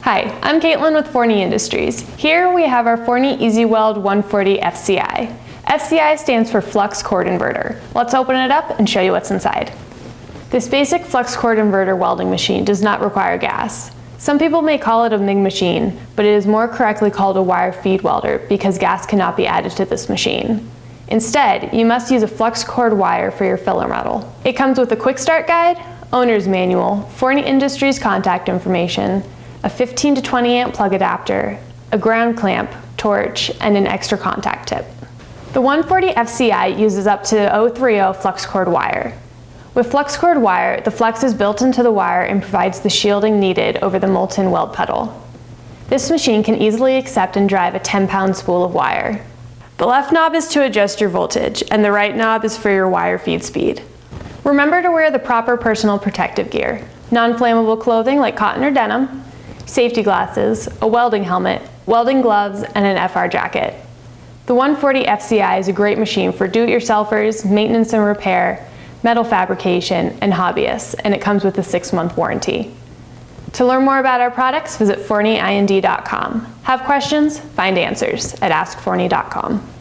Hi, I'm Caitlin with Forney Industries. Here we have our Forney Easy Weld 140 FCI. FCI stands for flux-core inverter. Let's open it up and show you what's inside. This basic flux-core inverter welding machine does not require gas. Some people may call it a MIG machine, but it is more correctly called a wire feed welder because gas cannot be added to this machine. Instead, you must use a flux-core wire for your filler metal. It comes with a quick start guide, owner's manual, Forney Industries contact information, a 15 to 20 amp plug adapter, a ground clamp, torch, and an extra contact tip. The 140 FCI uses up to 030 flux-core wire. With flux-core wire, the flux is built into the wire and provides the shielding needed over the molten weld puddle. This machine can easily accept and drive a 10-pound spool of wire. The left knob is to adjust your voltage, and the right knob is for your wire feed speed. Remember to wear the proper personal protective gear, non-flammable clothing like cotton or denim, safety glasses, a welding helmet, welding gloves, and an FR jacket. The 140 FCI is a great machine for do-it-yourselfers, maintenance and repair, metal fabrication, and hobbyists, and it comes with a 6-month warranty. To learn more about our products, visit forneyind.com. Have questions? Find answers at askforney.com.